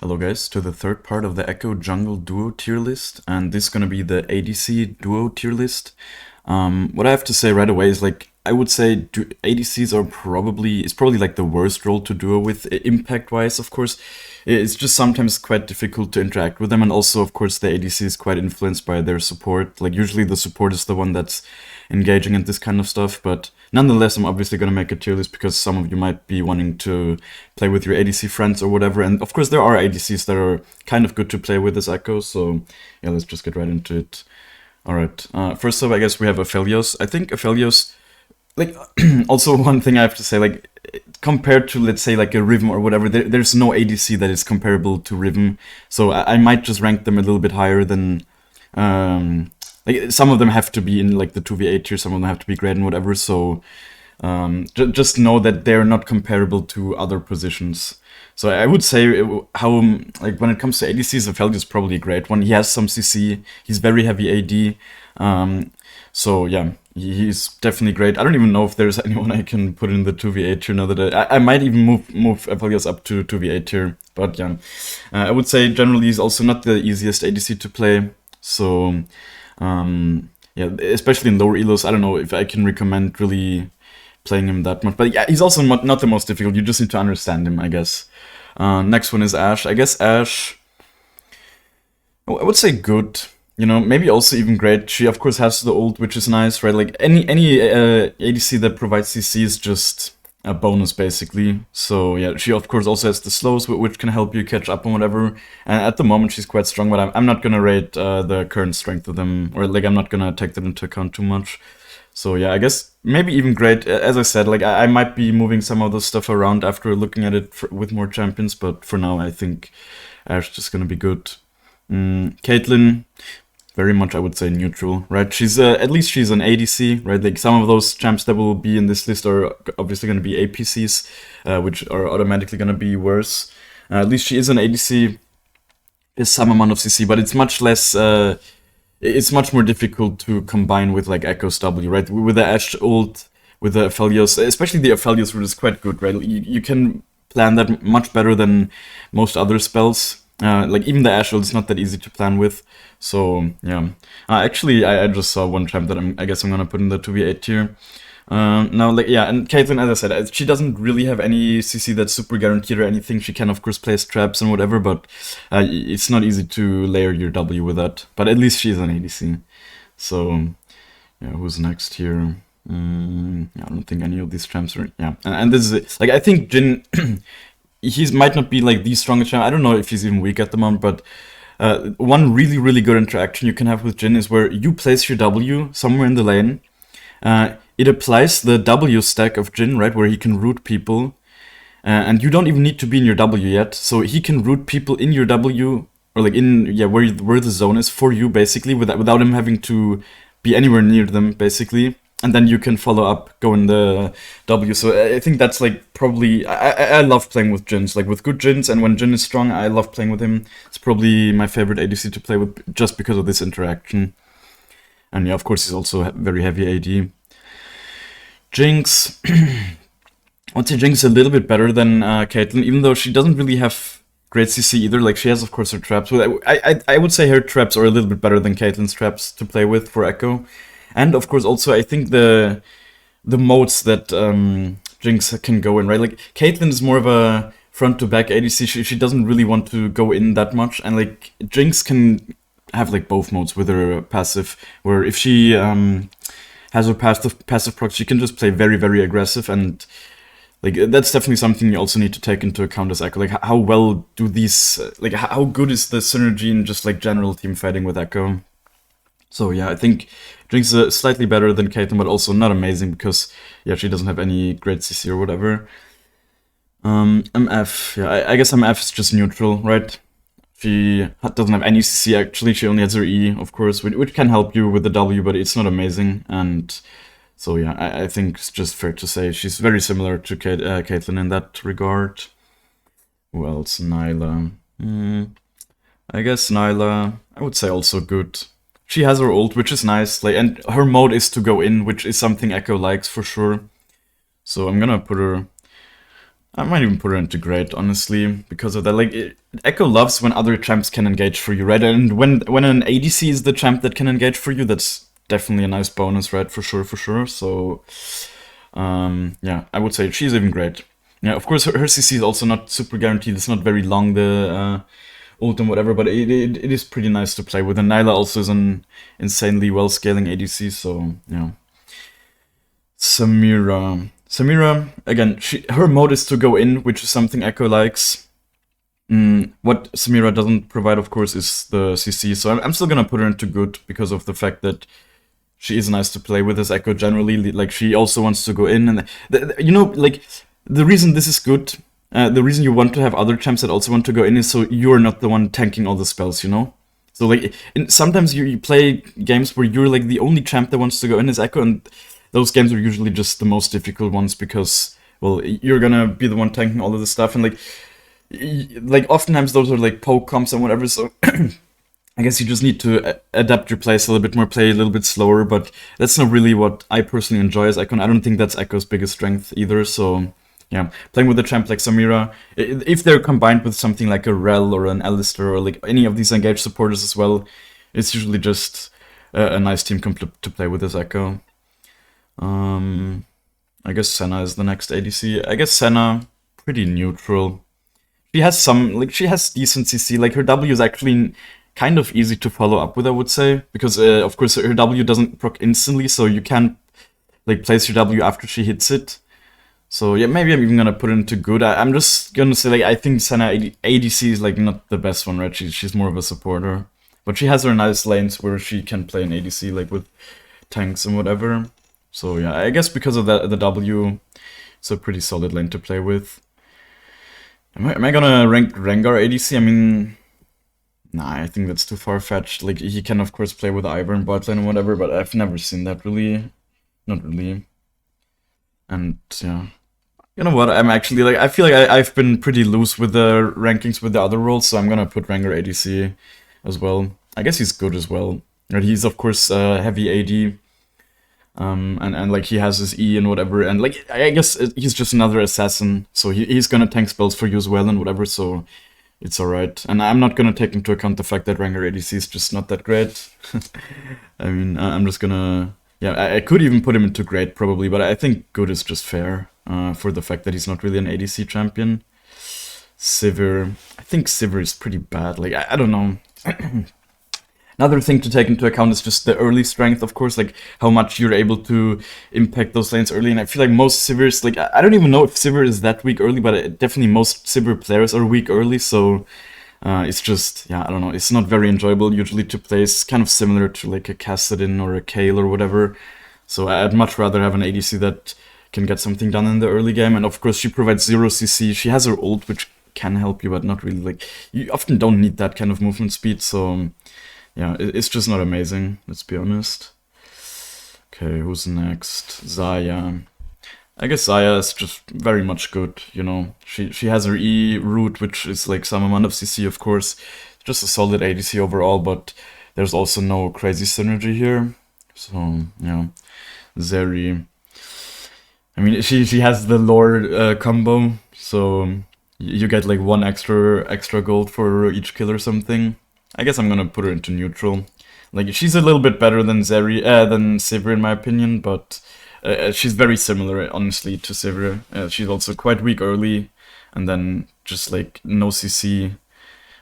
Hello guys, to the third part of the Ekko Jungle Duo Tier list, and this is gonna be the ADC Duo Tier list. What I have to say right away is I would say ADCs are probably like the worst role to duo with impact wise. Of course, it's just sometimes quite difficult to interact with them, and also of course the ADC is quite influenced by their support. Like usually the support is the one that's engaging in this kind of stuff, but nonetheless I'm obviously gonna make a tier list because some of you might be wanting to play with your ADC friends or whatever, and of course there are ADCs that are kind of good to play with as Ekko, so yeah, let's just get right into it. Alright, first up I guess we have Aphelios. I think Aphelios, like, also one thing I have to say, like, compared to, let's say, like a Riven or whatever, there's no ADC that is comparable to Riven, so I might just rank them a little bit higher than, like, some of them have to be in, like, the 2v8 tier, some of them have to be great and whatever, so, just know that they're not comparable to other positions. So I would say how, like, when it comes to ADCs, Aphelios is probably a great one. He has some CC, he's very heavy AD, so yeah, he's definitely great. I don't even know if there's anyone I can put in the 2v8 tier now that I might even move Aphelios up to 2v8 tier, but yeah. I would say generally he's also not the easiest ADC to play, so yeah, especially in lower elos, I don't know if I can recommend really playing him that much, but yeah, he's also not the most difficult, you just need to understand him, I guess. Next one is Ashe. I guess Ashe, I would say good. You know, maybe also even great. She of course has the ult, which is nice, right? Like any ADC that provides CC is just a bonus basically. So yeah, she of course also has the slows, which can help you catch up on whatever. And at the moment she's quite strong, but I'm not gonna rate the current strength of them, or like I'm not gonna take that into account too much. So yeah, I guess maybe even great. As I said, like I might be moving some of the stuff around after looking at it with more champions, but for now I think Ashe's just gonna be good. Caitlyn, very much I would say neutral, right? She's at least she's an ADC, right? Like some of those champs that will be in this list are obviously gonna be APCs, which are automatically gonna be worse. At least she is an ADC, is some amount of CC, but it's much less. It's much more difficult to combine with like Ekko's W, right? With the Ashe ult, with the Aphelios, especially the Aphelios route is quite good, right? You can plan that much better than most other spells. Like even the Ashe ult is not that easy to plan with. So yeah, actually I just saw one champ that I guess I'm gonna put in the 2v8 tier. Now, like, yeah, and Caitlyn, as I said, she doesn't really have any CC that's super guaranteed or anything. She can, of course, place traps and whatever, but it's not easy to layer your W with that. But at least she's an ADC. So, yeah, who's next here? I don't think any of these champs are... Yeah, and this is... Like, I think Jhin... he might not be, like, the strongest champ. I don't know if he's even weak at the moment, but... one really, really good interaction you can have with Jhin is where you place your W somewhere in the lane. It applies the W stack of Jhin, right, where he can root people, and you don't even need to be in your W yet, so he can root people in your W, or like in, yeah, where the zone is for you, basically, without him having to be anywhere near them, basically, and then you can follow up, go in the W, so I think that's, like, probably, I love playing with Jhins, like, with good Jhins, and when Jhin is strong, I love playing with him. It's probably my favorite ADC to play with, just because of this interaction, and yeah, of course, he's also very heavy AD. Jinx, I would say Jinx is a little bit better than Caitlyn, even though she doesn't really have great CC either. Like, she has, of course, her traps. But I would say her traps are a little bit better than Caitlyn's traps to play with for Ekko. And, of course, also, I think the modes that Jinx can go in, right? Like, Caitlyn is more of a front-to-back ADC. She doesn't really want to go in that much. And, like, Jinx can have, like, both modes with her passive, where if she... has her passive proc, she can just play very, very aggressive, and like that's definitely something you also need to take into account as Ekko. Like how well do these, like how good is the synergy in just like general team fighting with Ekko? So yeah, I think Jinx is slightly better than Caitlyn, but also not amazing because yeah, she doesn't have any great CC or whatever. MF, yeah, I guess MF is just neutral, right? She doesn't have any CC actually, she only has her E, of course, which can help you with the W, but it's not amazing, and so yeah, I think it's just fair to say she's very similar to Caitlyn in that regard. Who else? Nyla. I guess Nyla, I would say also good. She has her ult, which is nice, like, and her mode is to go in, which is something Ekko likes for sure. So I'm gonna put her I might even put her into great, honestly, because of that. Like, Ekko loves when other champs can engage for you, right? And when an ADC is the champ that can engage for you, that's definitely a nice bonus, right? For sure, for sure. So, yeah, I would say she's even great. Yeah, of course, her CC is also not super guaranteed. It's not very long, the ult and whatever, but it is pretty nice to play with. And Nyla also is an insanely well scaling ADC, so yeah. Samira, again, her mode is to go in, which is something Ekko likes. What Samira doesn't provide, of course, is the CC, so I'm still gonna put her into good because of the fact that she is nice to play with as Ekko generally. Like, she also wants to go in, and you know, like, the reason this is good, the reason you want to have other champs that also want to go in is so you're not the one tanking all the spells, you know? So, like, sometimes you play games where you're, like, the only champ that wants to go in is Ekko, and those games are usually just the most difficult ones because, well, you're gonna be the one tanking all of the stuff, and like oftentimes those are like poke comps and whatever, so I guess you just need to adapt your plays a little bit more, play a little bit slower, but that's not really what I personally enjoy as Ekko. I don't think that's Ekko's biggest strength either, so yeah, playing with a champ like Samira, if they're combined with something like a Rel or an Alistair or like any of these engaged supporters as well, it's usually just a nice team to play with as Ekko. I guess Senna is the next ADC. I guess Senna, pretty neutral. She has she has decent CC. Like, her W is actually kind of easy to follow up with, I would say. Because, of course, her W doesn't proc instantly, so you can, like, place your W after she hits it. So, yeah, maybe I'm even gonna put it into good. I'm just gonna say, like, I think Senna ADC is, like, not the best one, right? She's more of a supporter. But she has her nice lanes where she can play an ADC, like, with tanks and whatever. So yeah, I guess because of that, the W, it's a pretty solid lane to play with. Am I gonna rank Rengar ADC? I mean, nah, I think that's too far-fetched. Like, he can of course play with Ivern in bot lane and whatever, but I've never seen that really. Not really. And yeah. You know what, I'm actually, like, I feel like I've been pretty loose with the rankings with the other roles, so I'm gonna put Rengar ADC as well. I guess he's good as well. And he's of course heavy AD. And like, he has his E and whatever, and like, I guess he's just another assassin, so he's gonna tank spells for you as well and whatever, so it's alright. And I'm not gonna take into account the fact that Rengar ADC is just not that great. I mean, I'm just gonna... Yeah, I could even put him into great probably, but I think good is just fair, for the fact that he's not really an ADC champion. Sivir... I think Sivir is pretty bad, like, I don't know. Another thing to take into account is just the early strength, of course, like how much you're able to impact those lanes early. And I feel like most Sivirs, like, I don't even know if Sivir is that weak early, but definitely most Sivir players are weak early, so it's just, yeah, I don't know, it's not very enjoyable usually to play. It's kind of similar to like a Kassadin or a Kayle or whatever. So I'd much rather have an ADC that can get something done in the early game. And of course, she provides 0 CC. She has her ult, which can help you, but not really. Like, you often don't need that kind of movement speed, so... Yeah, it's just not amazing, let's be honest. Okay, who's next? Xayah. I guess Xayah is just very much good, you know. She has her E root, which is like some amount of CC, of course. Just a solid ADC overall, but there's also no crazy synergy here. So, yeah. Zeri. I mean, she has the lore combo, so you get like 1 extra gold for each kill or something. I guess I'm gonna put her into neutral. Like, she's a little bit better than than Sivir in my opinion, but she's very similar, honestly, to Sivir. She's also quite weak early, and then just like no CC.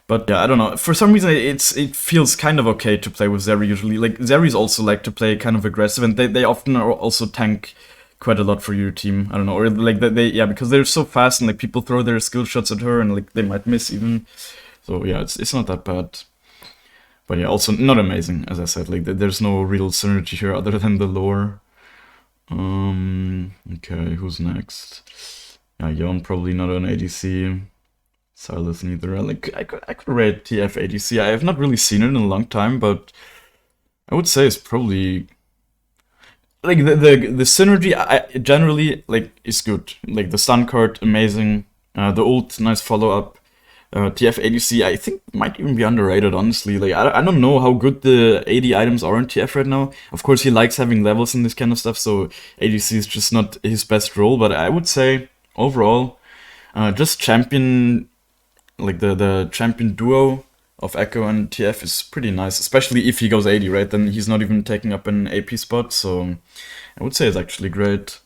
But yeah, I don't know. For some reason, it feels kind of okay to play with Zeri usually. Like, Zeris also like to play kind of aggressive, and they often also tank quite a lot for your team. I don't know, or like yeah, because they're so fast and like people throw their skill shots at her and like they might miss even. So yeah, it's not that bad. But yeah, also not amazing, as I said. Like, there's no real synergy here other than the lore. Okay, who's next? Yeah, Yon probably not an ADC. Silas neither. Like, I could rate TF ADC. I have not really seen it in a long time, but I would say it's probably... Like, the synergy generally, like, is good. Like, the stun card, amazing. The ult, nice follow-up. TF ADC, I think, might even be underrated, honestly. Like, I don't know how good the AD items are in TF right now. Of course, he likes having levels and this kind of stuff, so ADC is just not his best role. But I would say, overall, Just champion, like the champion duo of Ekko and TF is pretty nice, especially if he goes AD, right? Then he's not even taking up an AP spot, so I would say it's actually great.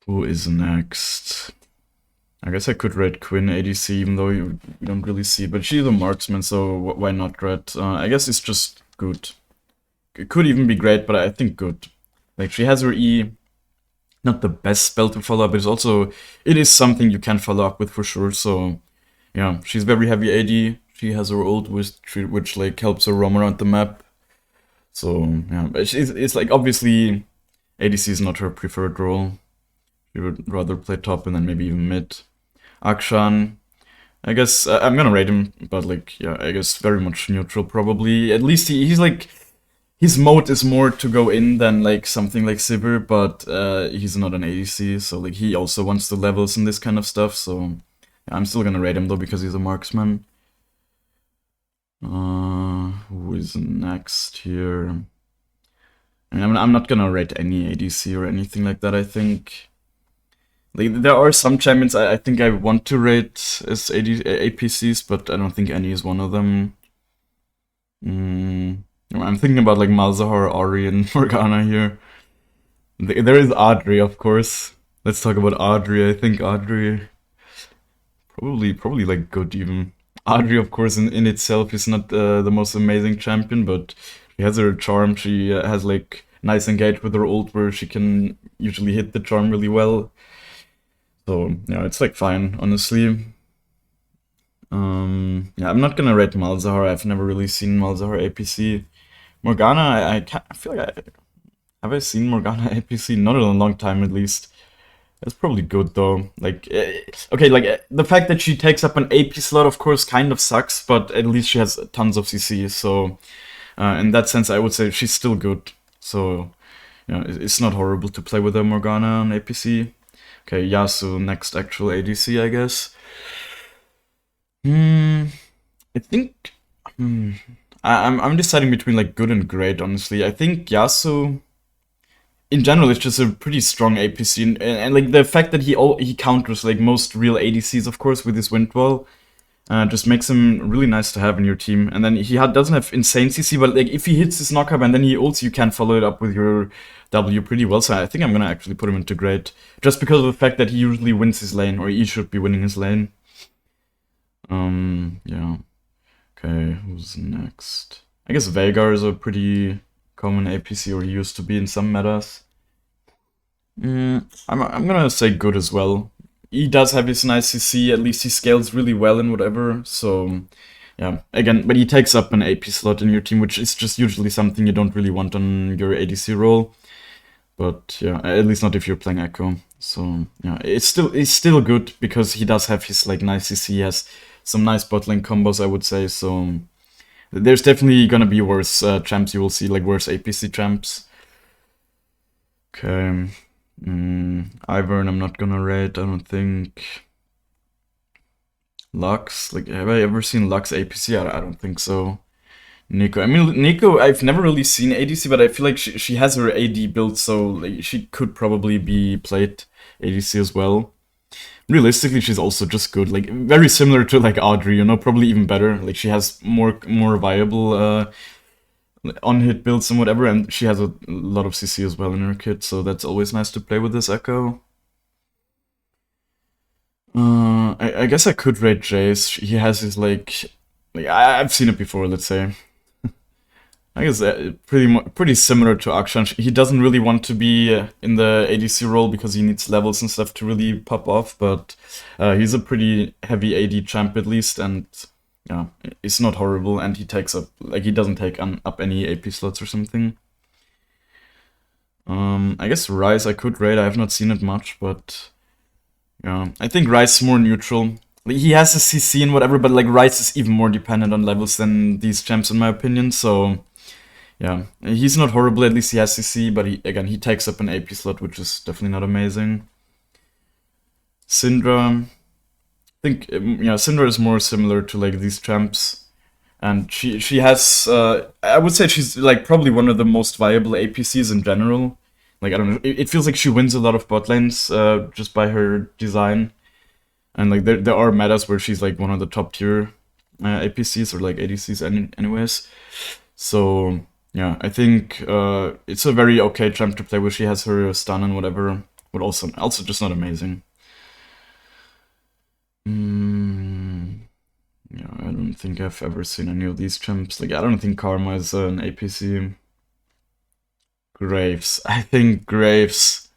Who is next? I guess I could rate Quinn ADC, even though you don't really see it, but she's a marksman, so why not, right? I guess it's just good. It could even be great, but I think good. Like, she has her E, not the best spell to follow up, but it is something you can follow up with for sure, so yeah, she's very heavy AD. She has her ult, which like helps her roam around the map. So yeah, but it's like obviously ADC is not her preferred role. She would rather play top and then maybe even mid. Akshan, I guess I'm gonna rate him, but like yeah, I guess very much neutral probably. At least he's like his mode is more to go in than like something like Sivir, but he's not an ADC, so like he also wants the levels and this kind of stuff. So yeah, I'm still gonna rate him though because he's a marksman. Who is next here? I'm not gonna rate any ADC or anything like that. I think like there are some champions I think I want to rate as APCs, but I don't think any is one of them. I'm thinking about like Malzahar, Ahri, and Morgana here. There is Adri, of course. Let's talk about Adri. I think Adri probably like good even. Adri, of course, in itself is not the most amazing champion, but she has her charm. She has like nice engage with her ult where she can usually hit the charm really well. So yeah, it's like fine, honestly. Yeah, I'm not gonna rate Malzahar. I've never really seen Malzahar APC. Morgana, I feel like have I seen Morgana APC? Not in a long time, at least. That's probably good though. Like, okay, like the fact that she takes up an AP slot, of course, kind of sucks, but at least she has tons of CC. So, in that sense, I would say she's still good. So, yeah, it's not horrible to play with a Morgana on APC. Okay, Yasuo, next actual ADC, I guess. I think I'm deciding between like good and great, honestly. I think Yasuo in general is just a pretty strong APC, and like the fact that he counters like most real ADCs, of course, with his wind wall, just makes him really nice to have in your team. And then he doesn't have insane CC, but like if he hits his knockup and then he ults, you can follow it up with your W pretty well. So I think I'm gonna actually put him into great, just because of the fact that he usually wins his lane, or he should be winning his lane. Yeah. Okay, who's next? I guess Veigar is a pretty common APC, or he used to be in some metas. I'm gonna say good as well. He does have his nice CC, at least he scales really well in whatever, so yeah. Again, but he takes up an AP slot in your team, which is just usually something you don't really want on your ADC role. But yeah, at least not if you're playing Ekko. So yeah, it's still good because he does have his like nice CC, he has some nice bot lane combos, I would say, so there's definitely gonna be worse champs you will see, like worse APC champs. Okay. Ivern, I'm not gonna rate, I don't think. Lux, like, have I ever seen Lux APC? I don't think so. Nico, I mean, Nico, I've never really seen ADC, but I feel like she has her AD build, so like, she could probably be played ADC as well. Realistically, she's also just good, like very similar to like Audrey, you know, probably even better. Like she has more viable on-hit builds and whatever, and she has a lot of CC as well in her kit, so that's always nice to play with this Ekko. I guess I could rate Jace. He has his like I've seen it before, let's say. I guess pretty similar to Akshan. He doesn't really want to be in the ADC role because he needs levels and stuff to really pop off, but he's a pretty heavy AD champ at least, and yeah, it's not horrible, and he takes up, like, he doesn't take up any AP slots or something. I guess Ryze I could rate. I have not seen it much, but yeah, I think Ryze is more neutral. Like, he has a CC and whatever, but like Ryze is even more dependent on levels than these champs in my opinion, so yeah, he's not horrible, at least he has CC, but he takes up an AP slot, which is definitely not amazing. Syndra, I think, yeah, Syndra is more similar to like these champs, and she has, I would say she's like probably one of the most viable APCs in general. Like, I don't know, it feels like she wins a lot of bot lanes just by her design. And like there are metas where she's like one of the top tier APCs or like ADCs anyways. So yeah, I think it's a very okay champ to play with. She has her stun and whatever, but also just not amazing. Yeah, I don't think I've ever seen any of these champs. Like, I don't think Karma is an APC. Graves. I think Graves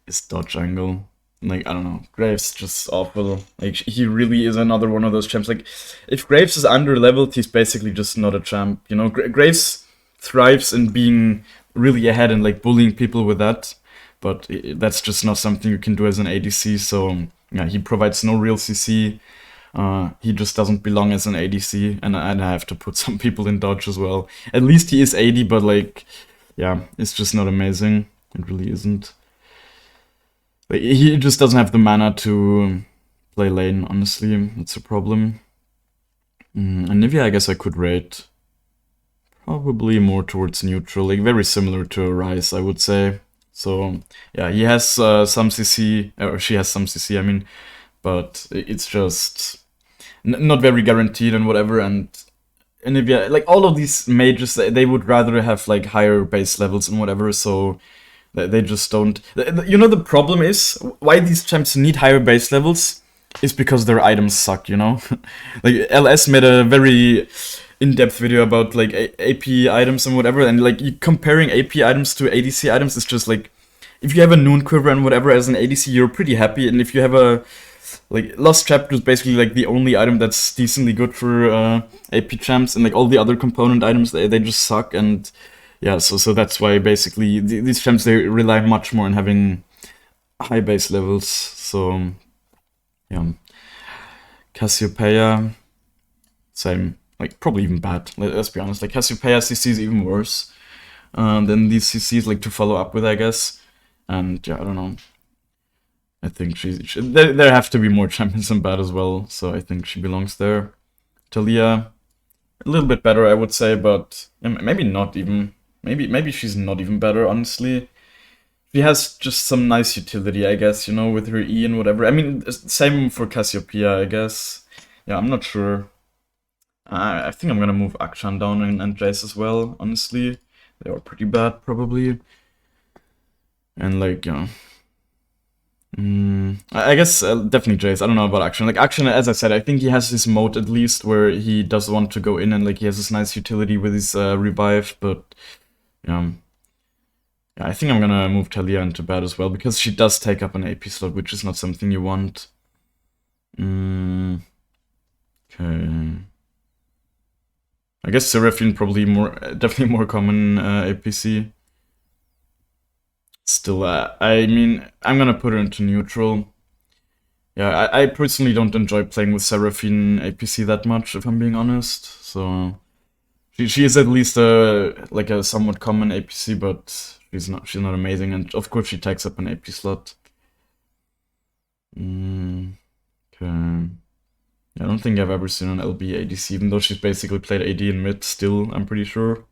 is dodge angle. Like, I don't know. Graves just awful. Like, he really is another one of those champs. Like, if Graves is under leveled, he's basically just not a champ. You know, Graves thrives in being really ahead and like bullying people with that. But that's just not something you can do as an ADC. So, yeah, he provides no real CC. He just doesn't belong as an ADC, and I have to put some people in dodge as well. At least he is 80, but like, yeah, it's just not amazing. It really isn't. Like, he just doesn't have the mana to play lane, honestly. That's a problem. And Nivea, I guess I could rate probably more towards neutral, like very similar to Ryze, I would say. So, yeah, he has some CC, or she has some CC, I mean, but it's just not very guaranteed and whatever. And if yeah, like all of these mages, they would rather have like higher base levels and whatever. So they just don't. You know, the problem is why these champs need higher base levels is because their items suck. You know, like LS made a very in-depth video about like AP items and whatever, and like comparing AP items to ADC items is just like if you have a Noon Quiver and whatever as an ADC, you're pretty happy, and if you have a like Lost Chapter is basically like the only item that's decently good for AP champs, and like all the other component items they just suck. And yeah, so that's why basically these champs they rely much more on having high base levels. So yeah, Cassiopeia, same, like probably even bad. Let's be honest, like Cassiopeia CC is even worse than these CCs like to follow up with, I guess. And yeah, I don't know. I think there have to be more champions in bad as well, so I think she belongs there. Talia, a little bit better, I would say, but maybe not even. Maybe she's not even better, honestly. She has just some nice utility, I guess, you know, with her E and whatever. I mean, same for Cassiopeia, I guess. Yeah, I'm not sure. I think I'm gonna move Akshan down and Jace as well, honestly. They are pretty bad, probably. And like, yeah. I guess definitely Jace. I don't know about Action. Like Action, as I said, I think he has this mode at least where he does want to go in and like he has this nice utility with his revive. But yeah, I think I'm gonna move Talia into bad as well because she does take up an AP slot, which is not something you want. Okay. I guess Seraphine probably definitely more common APC. Still, I mean, I'm gonna put her into neutral. Yeah, I personally don't enjoy playing with Seraphine APC that much, if I'm being honest. So she is at least like a somewhat common APC, but she's not amazing, and of course she takes up an AP slot. Okay. I don't think I've ever seen an LB ADC, even though she's basically played AD in mid still, I'm pretty sure.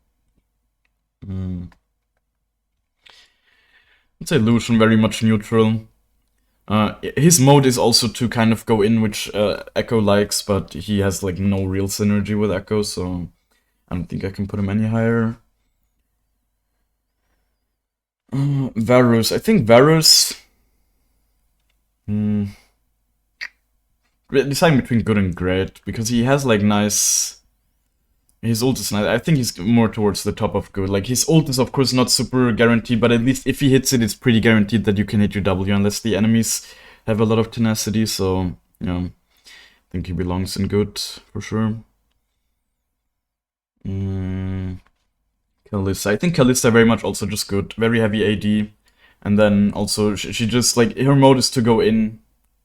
I'd say Lucian very much neutral. His mode is also to kind of go in, which Ekko likes, but he has like no real synergy with Ekko, so I don't think I can put him any higher. Varus. I think Varus... Deciding between good and great, because he has like nice... His ult is nice. I think he's more towards the top of good. Like, his ult is of course not super guaranteed, but at least if he hits it, it's pretty guaranteed that you can hit your W unless the enemies have a lot of tenacity, so, yeah. I think he belongs in good, for sure. Kalista. I think Kalista very much also just good. Very heavy AD. And then also, she just, like, her mode is to go in,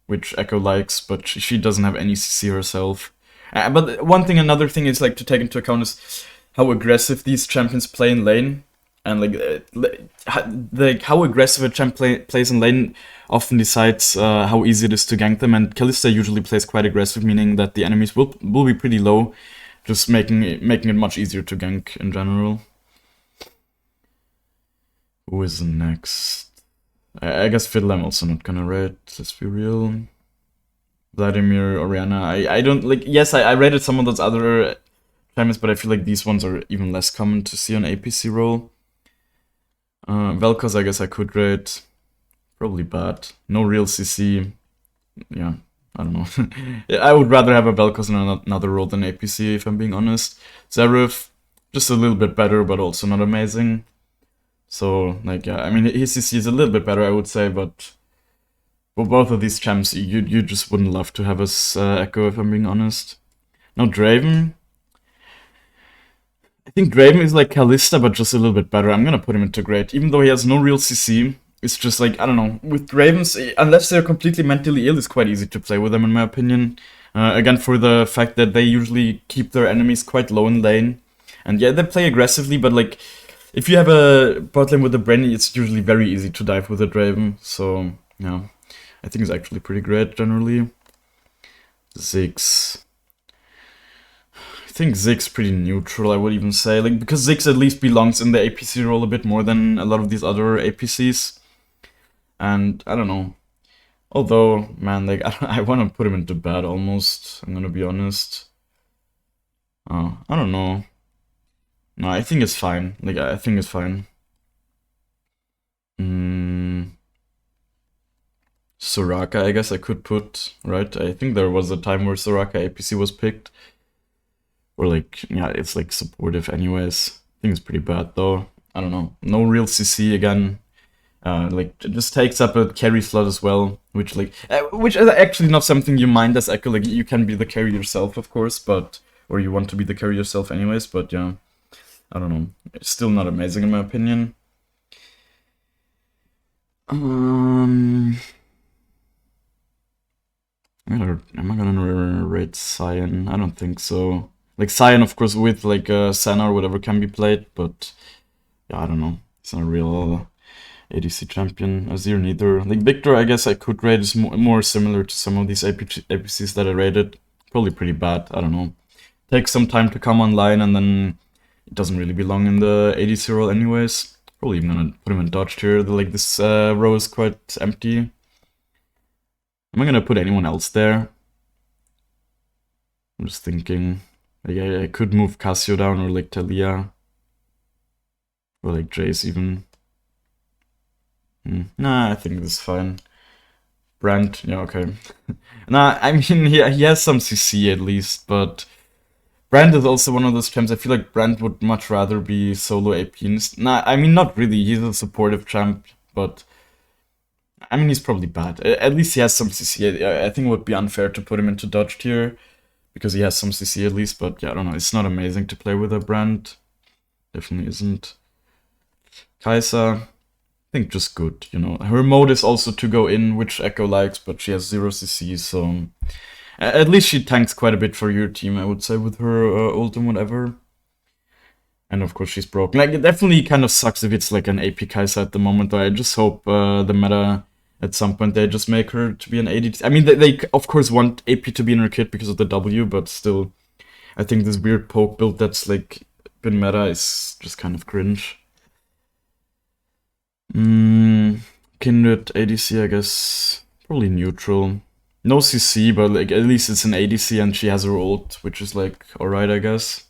which Ekko likes, but she doesn't have any CC herself. But another thing is like to take into account is how aggressive these champions play in lane, and like how aggressive a champ plays in lane often decides how easy it is to gank them. And Kalista usually plays quite aggressive, meaning that the enemies will be pretty low, just making it much easier to gank in general. Who is next? I guess Fiddle I'm also not gonna rate. Let's be real. Vladimir, Oriana. I don't like. Yes, I rated some of those other champions, but I feel like these ones are even less common to see on APC role. Vel'Koz, I guess I could rate. Probably bad. No real CC. Yeah, I don't know. I would rather have a Vel'Koz in another role than APC, if I'm being honest. Zerif, just a little bit better, but also not amazing. So, like, yeah, I mean, his CC is a little bit better, I would say, but for both of these champs, you just wouldn't love to have as Ekko, if I'm being honest. Now, Draven. I think Draven is like Kalista, but just a little bit better. I'm gonna put him into Great, even though he has no real CC. It's just like, I don't know, with Ravens, unless they're completely mentally ill, it's quite easy to play with them, in my opinion. Again, for the fact that they usually keep their enemies quite low in lane. And yeah, they play aggressively, but like, if you have a bot lane with a Brainy, it's usually very easy to dive with a Draven. So, yeah, I think it's actually pretty great, generally. Ziggs. I think Ziggs pretty neutral, I would even say. Like, because Ziggs at least belongs in the APC role a bit more than a lot of these other APCs. And I don't know. Although, man, like, I want to put him into bad almost. I'm gonna be honest. I don't know. No, I think it's fine. Like, I think it's fine. Soraka, I guess I could put, right? I think there was a time where Soraka APC was picked. Or like, yeah, it's like supportive anyways. I think it's pretty bad though. I don't know. No real CC again. Like, it just takes up a carry slot as well, which like, which is actually not something you mind as Ekko. Like, you can be the carry yourself, of course, but, or you want to be the carry yourself anyways, but yeah, I don't know. It's still not amazing in my opinion. Am I gonna rate Cyan? I don't think so. Like, Cyan, of course, with like Senna or whatever can be played, but yeah, I don't know. It's not a real ADC champion. Azir neither. Like, Victor, I guess I could rate is more similar to some of these APCs that I rated. Probably pretty bad. I don't know. Takes some time to come online, and then it doesn't really belong in the ADC role anyways. Probably even gonna put him in dodge tier. Like, this row is quite empty. Am I gonna put anyone else there? I'm just thinking. Like, I could move Cassio down, or like Talia. Or like Jace even. Nah, I think this is fine. Brand, yeah, okay. Nah, I mean, he has some CC at least, but Brand is also one of those champs. I feel like Brand would much rather be solo AP. Nah, I mean, not really. He's a supportive champ, but I mean, he's probably bad. At least he has some CC. I think it would be unfair to put him into dodge tier because he has some CC at least, but yeah, I don't know. It's not amazing to play with a Brand. Definitely isn't. Kai'Sa, I think just good, you know. Her mode is also to go in, which Ekko likes, but she has 0 CC, so at least she tanks quite a bit for your team, I would say, with her ult and whatever. And of course she's broken. Like, it definitely kind of sucks if it's like an AP Kai'Sa at the moment, though. I just hope the meta at some point they just make her to be an AD. I mean, they of course want AP to be in her kit because of the W, but still, I think this weird poke build that's like been meta is just kind of cringe. Kindred ADC, I guess, probably neutral. No CC, but like at least it's an ADC and she has her ult, which is like alright, I guess.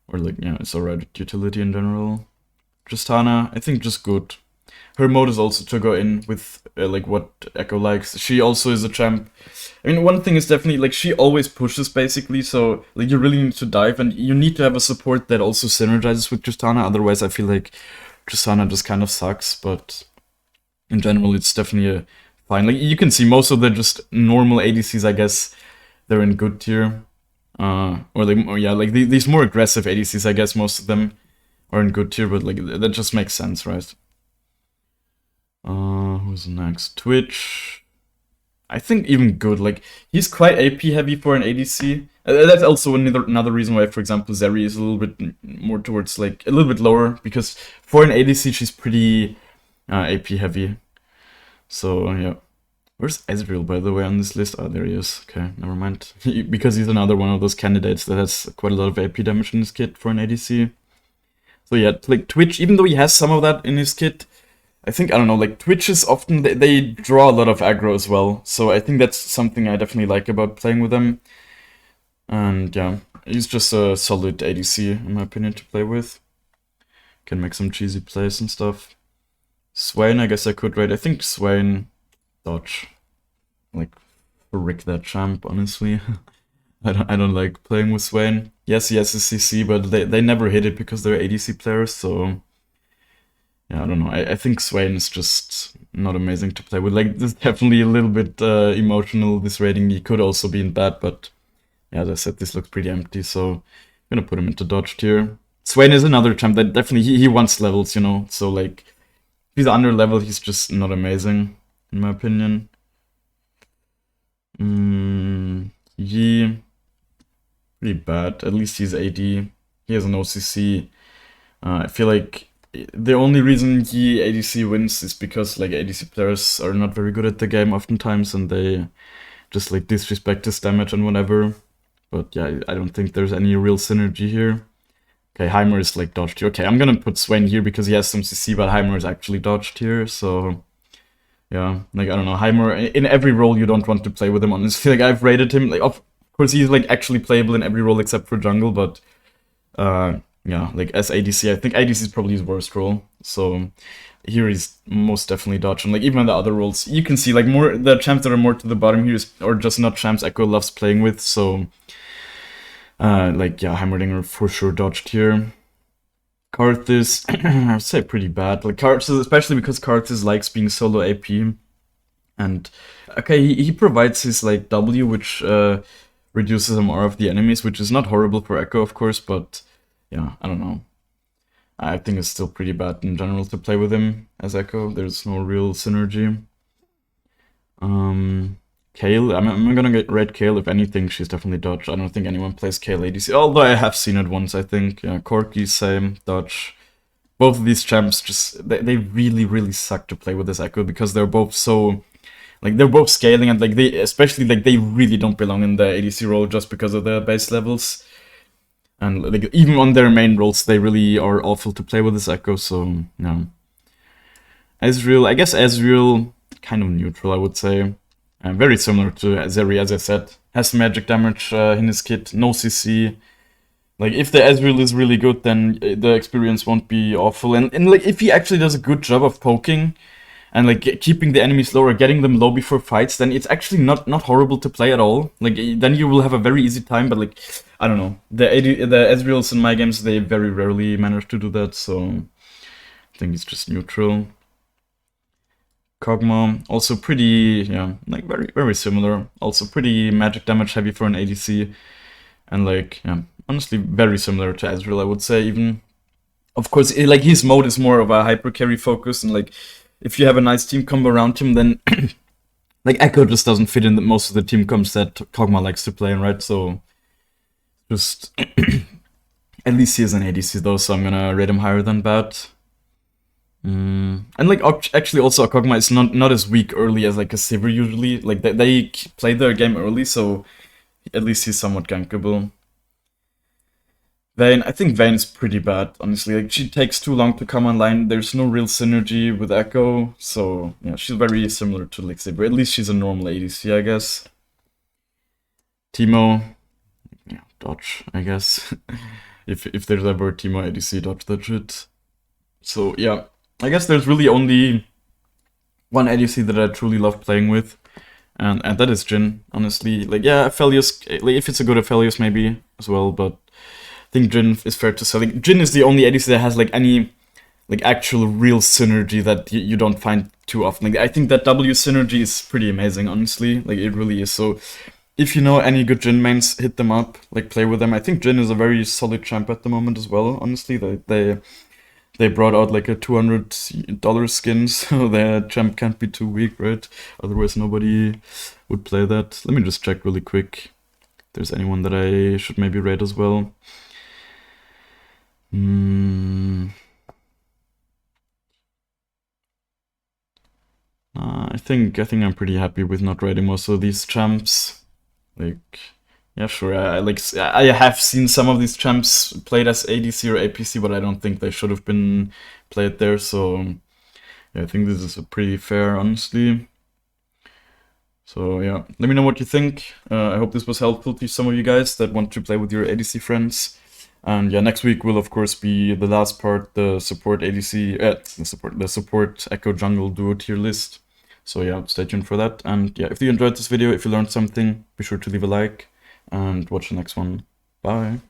Or like, yeah, it's alright utility in general. Tristana, I think just good. Her mode is also to go in with like what Ekko likes. She also is a champ. I mean, one thing is definitely like she always pushes basically, so like you really need to dive and you need to have a support that also synergizes with Tristana. Otherwise, I feel like Tristana just kind of sucks. But in general, it's definitely fine. Like you can see most of the just normal ADCs, I guess, they're in good tier. Or yeah, like these more aggressive ADCs, I guess most of them are in good tier, but like that just makes sense, right? Who's next? Twitch. I think even good. Like he's quite AP heavy for an ADC. That's also another reason why, for example, Zeri is a little bit more towards like a little bit lower because for an ADC she's pretty AP heavy. So yeah. Where's Ezreal, by the way, on this list? Oh, there he is. Okay, never mind. Because he's another one of those candidates that has quite a lot of AP damage in his kit for an ADC. So yeah, like Twitch, even though he has some of that in his kit, I think, I don't know, like Twitches often, they draw a lot of aggro as well. So I think that's something I definitely like about playing with them. And yeah, he's just a solid ADC, in my opinion, to play with. Can make some cheesy plays and stuff. Swain, I guess I could rate. I think Swain, dodge. Like, frick that champ, honestly. I don't like playing with Swain. Yes, he has a CC, but they never hit it because they're ADC players, so... Yeah, I don't know. I think Swain is just not amazing to play with. Like, this is definitely a little bit emotional, this rating. He could also be in bad, but... Yeah, as I said, this looks pretty empty, so... I'm gonna put him into dodge tier. Swain is another champ that definitely... He wants levels, you know? So, like... If he's under level, he's just not amazing, in my opinion. He... Pretty bad. At least he's AD. He has an OCC. I feel like the only reason he ADC wins is because like ADC players are not very good at the game oftentimes, and they just like disrespect his damage and whatever. But yeah, I don't think there's any real synergy here. Okay, Heimer is like dodged here. Okay, I'm gonna put Swain here because he has some CC, but Heimer is actually dodged here, so... Yeah, like, I don't know, Heimer, in every role you don't want to play with him, honestly. Like, I've rated him, like, of course he's, like, actually playable in every role except for jungle, but, yeah, like, as ADC, I think ADC is probably his worst role, so here he's most definitely dodged, and, like, even in the other roles, you can see, like, more, the champs that are more to the bottom here, are just not champs Ekko loves playing with, so, like, yeah, Heimerdinger for sure dodged here. Karthus, I would say pretty bad. Like Karthus, especially because Karthus likes being solo AP. And okay, he provides his like W, which reduces MR of the enemies, which is not horrible for Ekko, of course, but yeah, I don't know. I think it's still pretty bad in general to play with him as Ekko. There's no real synergy. Kayle, I'm gonna get red Kayle. If anything, she's definitely dodge. I don't think anyone plays Kayle ADC, although I have seen it once, I think. Yeah, Corki, same, dodge. Both of these champs just, they really, really suck to play with this Ekko because they're both so, like, they're both scaling and, like, they, especially, like, they really don't belong in the ADC role just because of their base levels. And, like, even on their main roles, they really are awful to play with this Ekko, so, yeah. Ezreal, I guess Ezreal, kind of neutral, I would say. Very similar to Zeri, as I said. Has magic damage in his kit, no CC. Like, if the Ezreal is really good, then the experience won't be awful. And like, if he actually does a good job of poking and, like, keeping the enemies low or getting them low before fights, then it's actually not horrible to play at all. Like, then you will have a very easy time, but, like, I don't know. The Ezreals in my games, they very rarely manage to do that, so I think it's just neutral. Kog'Maw, also pretty, yeah, like very, very similar. Also pretty magic damage heavy for an ADC. And like, yeah, honestly very similar to Ezreal, I would say even. Of course, like his mode is more of a hyper carry focus, and like, if you have a nice team combo around him, then like Ekko just doesn't fit in most of the team comps that Kog'Maw likes to play in, right? So, just, at least he is an ADC though, so I'm gonna rate him higher than bad. And like actually also Kog'Maw is not as weak early as like a Sivir usually. Like they play their game early, so at least he's somewhat gankable. Vayne, I think Vayne is pretty bad, honestly. Like she takes too long to come online. There's no real synergy with Ekko, so yeah, she's very similar to like Sivir. At least she's a normal ADC, I guess. Teemo, yeah, dodge, I guess. if there's ever a Teemo ADC, dodge that shit. So yeah. I guess there's really only one ADC that I truly love playing with, and that is Jhin, honestly. Like, yeah, Aphelios, like, if it's a good Aphelios, maybe, as well, but I think Jhin is fair to say. Like, Jhin is the only ADC that has, like, any, like, actual real synergy that you don't find too often. Like, I think that W synergy is pretty amazing, honestly. Like, it really is. So, if you know any good Jhin mains, hit them up, like, play with them. I think Jhin is a very solid champ at the moment as well, honestly. They brought out like a $200 skin, so the champ can't be too weak, right? Otherwise nobody would play that. Let me just check really quick if there's anyone that I should maybe rate as well. I think I'm pretty happy with not rating most of these champs. Like, yeah, sure. I have seen some of these champs played as ADC or APC, but I don't think they should have been played there. So, Yeah, I think this is a pretty fair, honestly. So yeah, let me know what you think. I hope this was helpful to some of you guys that want to play with your ADC friends. And yeah, next week will of course be the last part, the support ADC, the support Ekko Jungle Duo Tier list. So yeah, stay tuned for that. And yeah, if you enjoyed this video, if you learned something, be sure to leave a like and watch the next one. Bye.